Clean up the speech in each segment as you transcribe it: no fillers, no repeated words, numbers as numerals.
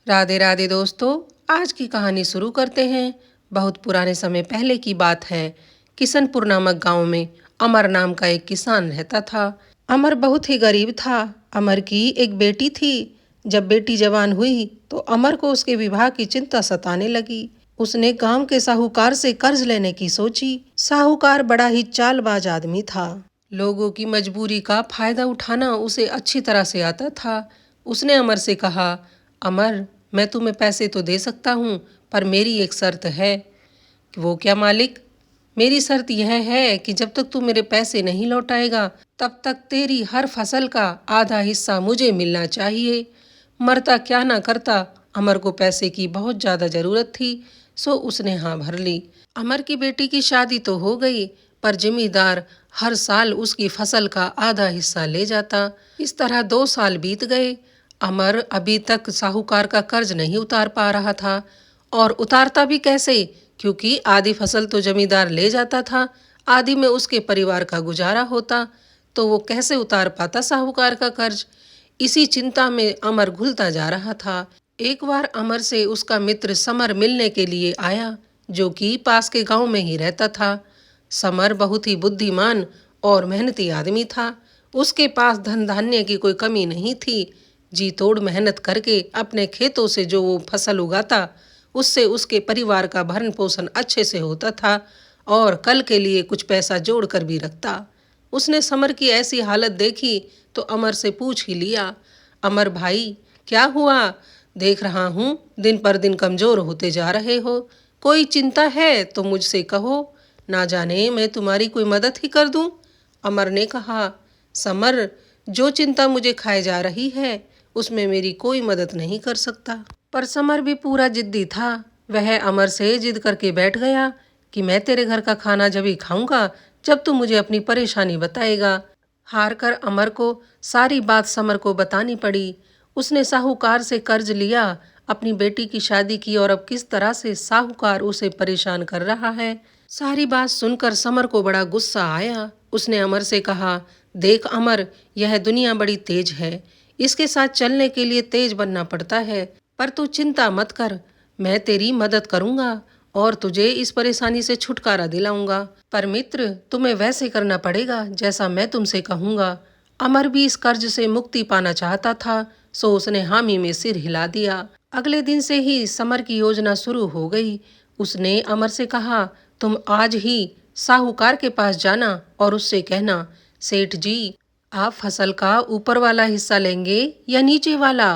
राधे राधे दोस्तों। आज की कहानी शुरू करते हैं। बहुत पुराने समय पहले की बात है। किशनपुर नामक गांव में अमर नाम का एक किसान रहता था। अमर बहुत ही गरीब था। अमर की एक बेटी थी। जब बेटी जवान हुई तो अमर को उसके विवाह की चिंता सताने लगी। उसने गांव के साहूकार से कर्ज लेने की सोची। साहूकार बड़ा ही चालबाज आदमी था। लोगों की मजबूरी का फायदा उठाना उसे अच्छी तरह से आता था। उसने अमर से कहा, अमर, मैं तुम्हें पैसे तो दे सकता हूँ, पर मेरी एक शर्त है। वो क्या मालिक? मेरी शर्त यह है कि जब तक तू मेरे पैसे नहीं लौटाएगा तब तक तेरी हर फसल का आधा हिस्सा मुझे मिलना चाहिए। मरता क्या ना करता, अमर को पैसे की बहुत ज़्यादा ज़रूरत थी, सो उसने हाँ भर ली। अमर की बेटी की शादी तो हो गई, पर जमींदार हर साल उसकी फसल का आधा हिस्सा ले जाता। इस तरह 2 साल बीत गए। अमर अभी तक साहूकार का कर्ज नहीं उतार पा रहा था, और उतारता भी कैसे, क्योंकि आधी फसल तो जमींदार ले जाता था, आधी में उसके परिवार का गुजारा होता, तो वो कैसे उतार पाता साहूकार का कर्ज। इसी चिंता में अमर घुलता जा रहा था। एक बार अमर से उसका मित्र समर मिलने के लिए आया, जो कि पास के गांव में ही रहता था। समर बहुत ही बुद्धिमान और मेहनती आदमी था। उसके पास धन धान्य की कोई कमी नहीं थी। जी तोड़ मेहनत करके अपने खेतों से जो वो फसल उगाता, उससे उसके परिवार का भरण पोषण अच्छे से होता था, और कल के लिए कुछ पैसा जोड़ कर भी रखता। उसने समर की ऐसी हालत देखी तो अमर से पूछ ही लिया, अमर भाई, क्या हुआ? देख रहा हूँ दिन पर दिन कमजोर होते जा रहे हो। कोई चिंता है तो मुझसे कहो, ना जाने मैं तुम्हारी कोई मदद ही कर दूं। अमर ने कहा, समर, जो चिंता मुझे खाए जा रही है उसमें मेरी कोई मदद नहीं कर सकता। पर समर भी पूरा जिद्दी था। वह अमर से जिद करके बैठ गया कि मैं तेरे घर का खाना जब ही खाऊंगा जब तू मुझे अपनी परेशानी बताएगा। हार कर अमर को सारी बात समर को बतानी पड़ी। उसने साहूकार से कर्ज लिया, अपनी बेटी की शादी की, और अब किस तरह से साहूकार उसे परेशान कर रहा है। सारी बात सुनकर समर को बड़ा गुस्सा आया। उसने अमर से कहा, देख अमर, यह दुनिया बड़ी तेज है। इसके साथ चलने के लिए तेज बनना पड़ता है। पर तू चिंता मत कर, मैं तेरी मदद करूंगा और तुझे इस परेशानी से छुटकारा दिलाऊंगा। पर मित्र, तुम्हें वैसे करना पड़ेगा जैसा मैं तुमसे कहूंगा। अमर भी इस कर्ज से मुक्ति पाना चाहता था, सो उसने हामी में सिर हिला दिया। अगले दिन से ही समर की योजना शुरू हो गई। उसने अमर से कहा, तुम आज ही साहूकार के पास जाना और उससे कहना, सेठ जी, आप फसल का ऊपर वाला हिस्सा लेंगे या नीचे वाला?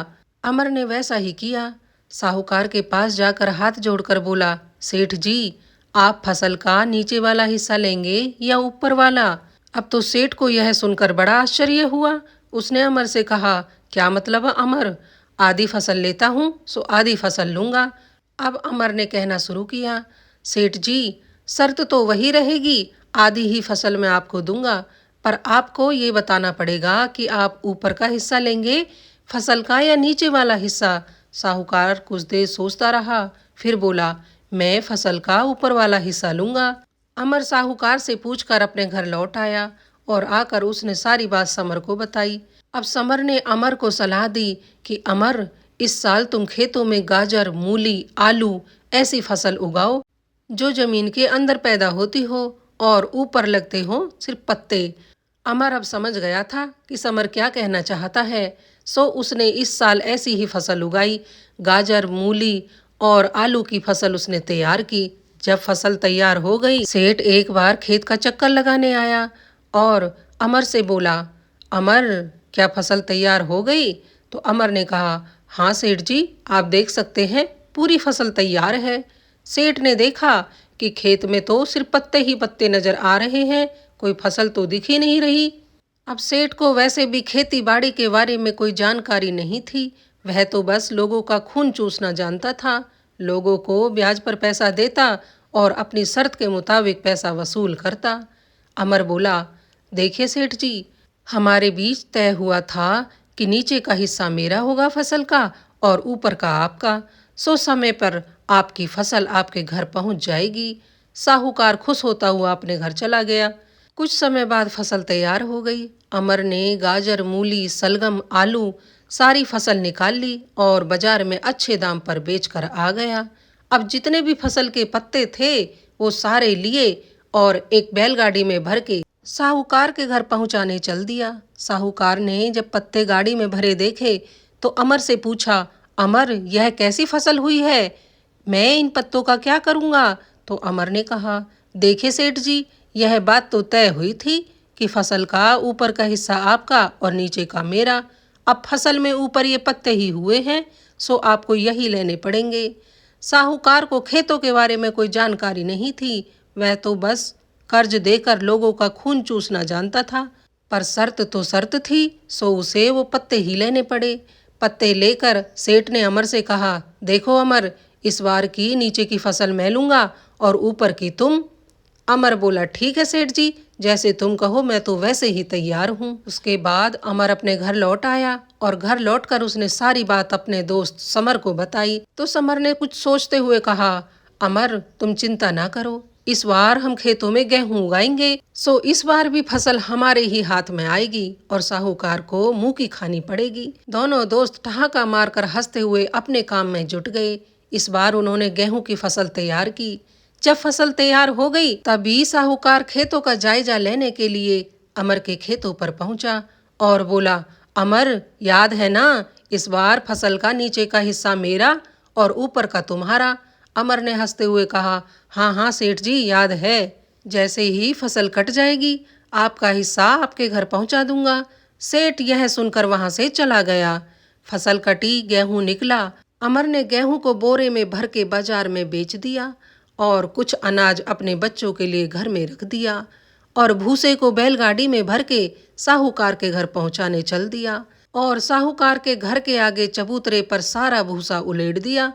अमर ने वैसा ही किया। साहूकार के पास जाकर हाथ जोड़कर बोला, सेठ जी, आप फसल का नीचे वाला हिस्सा लेंगे या ऊपर वाला? अब तो सेठ को यह सुनकर बड़ा आश्चर्य हुआ। उसने अमर से कहा, क्या मतलब है अमर? आधी फसल लेता हूँ सो आधी फसल लूंगा। अब अमर ने कहना शुरू किया, सेठ जी, शर्त तो वही रहेगी, आधी ही फसल मैं आपको दूंगा, पर आपको ये बताना पड़ेगा कि आप ऊपर का हिस्सा लेंगे फसल का या नीचे वाला हिस्सा। साहूकार कुछ देर सोचता रहा, फिर बोला, मैं फसल का ऊपर वाला हिस्सा लूंगा। अमर साहूकार से पूछकर अपने घर लौट आया, और आकर उसने सारी बात समर को बताई। अब समर ने अमर को सलाह दी कि अमर, इस साल तुम खेतों में गाजर, मूली, आलू ऐसी फसल उगाओ जो जमीन के अंदर पैदा होती हो और ऊपर लगते हो सिर्फ पत्ते। अमर अब समझ गया था कि समर क्या कहना चाहता है, सो उसने इस साल ऐसी ही फसल उगाई। गाजर, मूली और आलू की फसल उसने तैयार की। जब फसल तैयार हो गई, सेठ एक बार खेत का चक्कर लगाने आया और अमर से बोला, अमर, क्या फसल तैयार हो गई? तो अमर ने कहा, हाँ सेठ जी, आप देख सकते हैं पूरी फसल तैयार है। सेठ ने देखा कि खेत में तो सिर्फ पत्ते ही पत्ते नजर आ रहे हैं, कोई फसल तो दिख ही नहीं रही। अब सेठ को वैसे भी खेती बाड़ी के बारे में कोई जानकारी नहीं थी। वह तो बस लोगों का खून चूसना जानता था। लोगों को ब्याज पर पैसा देता और अपनी शर्त के मुताबिक पैसा वसूल करता। अमर बोला, देखिए सेठ जी, हमारे बीच तय हुआ था कि नीचे का हिस्सा मेरा होगा फसल का और ऊपर का आपका। सो समय पर आपकी फसल आपके घर पहुंच जाएगी। साहूकार खुश होता हुआ अपने घर चला गया। कुछ समय बाद फसल तैयार हो गई। अमर ने गाजर, मूली, सलगम, आलू सारी फसल निकाल ली और बाजार में अच्छे दाम पर बेचकर आ गया। अब जितने भी फसल के पत्ते थे वो सारे लिए और एक बैलगाड़ी में भर के साहूकार के घर पहुंचाने चल दिया। साहूकार ने जब पत्ते गाड़ी में भरे देखे तो अमर से पूछा, अमर, यह कैसी फसल हुई है? मैं इन पत्तों का क्या करूंगा? तो अमर ने कहा, देखे सेठ जी, यह बात तो तय हुई थी कि फसल का ऊपर का हिस्सा आपका और नीचे का मेरा। अब फसल में ऊपर ये पत्ते ही हुए हैं, सो आपको यही लेने पड़ेंगे। साहूकार को खेतों के बारे में कोई जानकारी नहीं थी। वह तो बस कर्ज देकर लोगों का खून चूसना जानता था। पर शर्त तो शर्त थी, सो उसे वो पत्ते ही लेने पड़े। पत्ते लेकर सेठ ने अमर से कहा, देखो अमर, इस बार की नीचे की फसल मैं लूंगा और ऊपर की तुम। अमर बोला, ठीक है सेठ जी, जैसे तुम कहो, मैं तो वैसे ही तैयार हूँ। उसके बाद अमर अपने घर लौट आया और घर लौटकर उसने सारी बात अपने दोस्त समर को बताई। तो समर ने कुछ सोचते हुए कहा, अमर, तुम चिंता ना करो, इस बार हम खेतों में गेहूं उगाएंगे, सो इस बार भी फसल हमारे ही हाथ में आएगी और साहूकार को मुंह की खानी पड़ेगी। दोनों दोस्त ठहाका मारकर हंसते हुए अपने काम में जुट गए। इस बार उन्होंने गेहूं की फसल तैयार की। जब फसल तैयार हो गई तभी साहूकार खेतों का जायजा लेने के लिए अमर के खेतों पर पहुंचा और बोला, अमर, याद है ना, इस बार फसल का नीचे का हिस्सा मेरा और ऊपर का तुम्हारा। अमर ने हंसते हुए कहा, हाँ हाँ सेठ जी, याद है। जैसे ही फसल कट जाएगी आपका हिस्सा आपके घर पहुंचा दूंगा। सेठ यह सुनकर वहां से चला गया। फसल कटी, गेहूं निकला। अमर ने गेहूं को बोरे में भर के बाजार में बेच दिया और कुछ अनाज अपने बच्चों के लिए घर में रख दिया और भूसे को बैलगाड़ी में भर के साहूकार के घर पहुंचाने चल दिया और साहूकार के घर के आगे चबूतरे पर सारा भूसा उलेट दिया।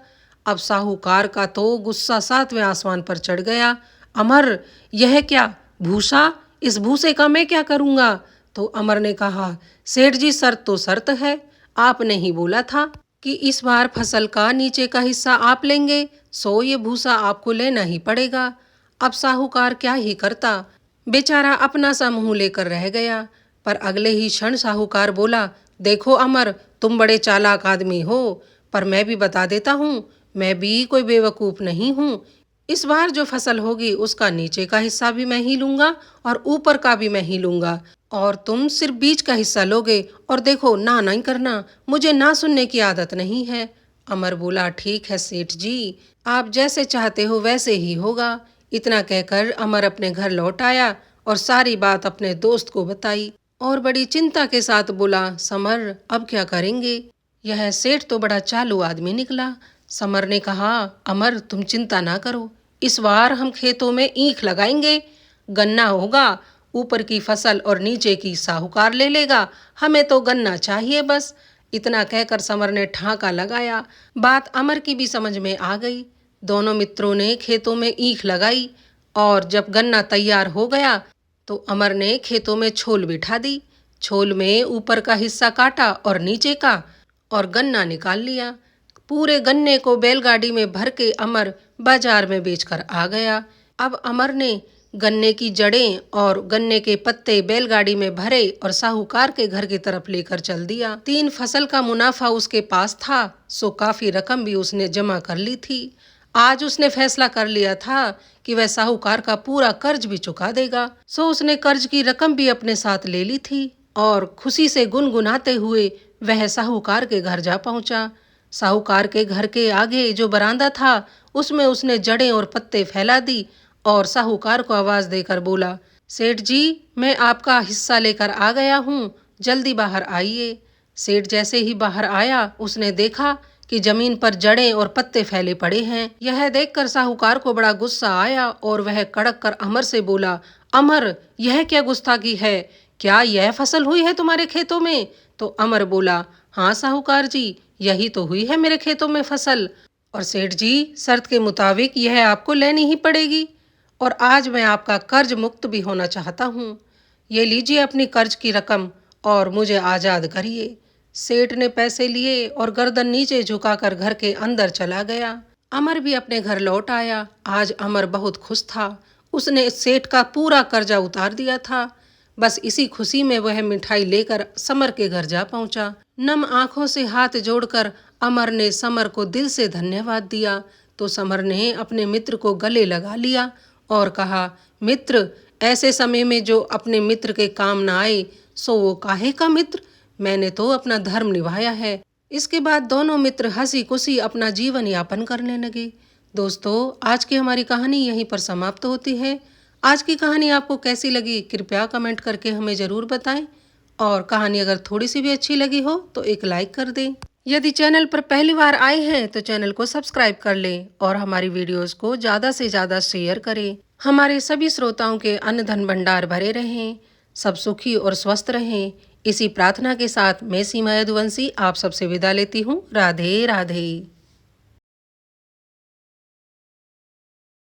अब साहूकार का तो गुस्सा सातवें आसमान पर चढ़ गया। अमर, यह क्या भूसा? इस भूसे का मैं क्या करूंगा? तो अमर ने कहा, सेठ जी, शर्त तो शर्त है। आपने ही बोला था कि इस बार फसल का नीचे का हिस्सा आप लेंगे, सो ये भूसा आपको लेना ही पड़ेगा। अब साहूकार क्या ही करता, बेचारा अपना सा मुंह लेकर रह गया। पर अगले ही क्षण साहूकार बोला, देखो अमर, तुम बड़े चालाक आदमी हो, पर मैं भी बता देता हूँ, मैं भी कोई बेवकूफ नहीं हूँ। इस बार जो फसल होगी उसका नीचे का हिस्सा भी मैं ही लूंगा और ऊपर का भी मैं ही लूंगा और तुम सिर्फ बीच का हिस्सा लोगे। और देखो, ना नहीं करना, मुझे ना सुनने की आदत नहीं है। अमर बोला, ठीक है सेठ जी, आप जैसे चाहते हो वैसे ही होगा। इतना कहकर अमर अपने घर लौट आया और सारी बात अपने दोस्त को बताई और बड़ी चिंता के साथ बोला, समर, अब क्या करेंगे? यह सेठ तो बड़ा चालू आदमी निकला। समर ने कहा, अमर, तुम चिंता ना करो, इस बार हम खेतों में ईख लगाएंगे। गन्ना होगा, ऊपर की फसल और नीचे की साहूकार ले लेगा, हमें तो गन्ना चाहिए बस। इतना कहकर समर ने ठाका लगाया। बात अमर की भी समझ में आ गई। दोनों मित्रों ने खेतों में ईख लगाई और जब गन्ना तैयार हो गया तो अमर ने खेतों में छोल बिठा दी। छोल में ऊपर का हिस्सा काटा और नीचे का, और गन्ना निकाल लिया। पूरे गन्ने को बैलगाड़ी में भर के अमर बाजार में बेचकर आ गया। अब अमर ने गन्ने की जड़ें और गन्ने के पत्ते बैलगाड़ी में भरे और साहूकार के घर की तरफ लेकर चल दिया। 3 फसल का मुनाफा उसके पास था, सो काफी रकम भी उसने जमा कर ली थी। आज उसने फैसला कर लिया था कि वह साहूकार का पूरा कर्ज भी चुका देगा। सो उसने कर्ज की रकम भी अपने साथ ले ली थी और खुशी से गुनगुनाते हुए वह साहूकार के घर जा पहुंचा। साहूकार के घर के आगे जो बरामदा था उसमें उसने जड़ें और पत्ते फैला दी और साहूकार को आवाज देकर बोला, सेठ जी, मैं आपका हिस्सा लेकर आ गया हूँ, जल्दी बाहर आइए। सेठ जैसे ही बाहर आया उसने देखा कि जमीन पर जड़ें और पत्ते फैले पड़े हैं। यह देखकर साहूकार को बड़ा गुस्सा आया और वह कड़क कर अमर से बोला, अमर, यह क्या गुस्ताखी है? क्या यह फसल हुई है तुम्हारे खेतों में? तो अमर बोला, हाँ साहूकार जी, यही तो हुई है मेरे खेतों में फसल, और सेठ जी, शर्त के मुताबिक यह आपको लेनी ही पड़ेगी और आज मैं आपका कर्ज मुक्त भी होना चाहता हूँ। ये लीजिए अपनी कर्ज की रकम और मुझे आज़ाद करिए। सेठ ने पैसे लिए और गर्दन नीचे झुकाकर घर के अंदर चला गया। अमर भी अपने घर लौट आया। आज अमर बहुत खुश था। उसने सेठ का पूरा कर्जा उतार दिया था। बस इसी खुशी में वह मिठाई लेकर समर के घर जा पहुंचा। नम आंखों से हाथ जोड़कर अमर ने समर को दिल से धन्यवाद दिया तो समर ने अपने मित्र को गले लगा लिया और कहा, मित्र, ऐसे समय में जो अपने मित्र के काम न आए सो वो काहे का मित्र। मैंने तो अपना धर्म निभाया है। इसके बाद दोनों मित्र हंसी खुशी अपना जीवन यापन करने लगे। दोस्तों, आज की हमारी कहानी यहीं पर समाप्त होती है। आज की कहानी आपको कैसी लगी कृपया कमेंट करके हमें ज़रूर बताएं और कहानी अगर थोड़ी सी भी अच्छी लगी हो तो एक लाइक कर दें। यदि चैनल पर पहली बार आए हैं तो चैनल को सब्सक्राइब कर लें और हमारी वीडियोस को ज़्यादा से ज़्यादा शेयर करें। हमारे सभी श्रोताओं के अन्न धन भंडार भरे रहें, सब सुखी और स्वस्थ रहें। इसी प्रार्थना के साथ मैं सीमा यदुवंशी आप सबसे विदा लेती हूँ। राधे राधे।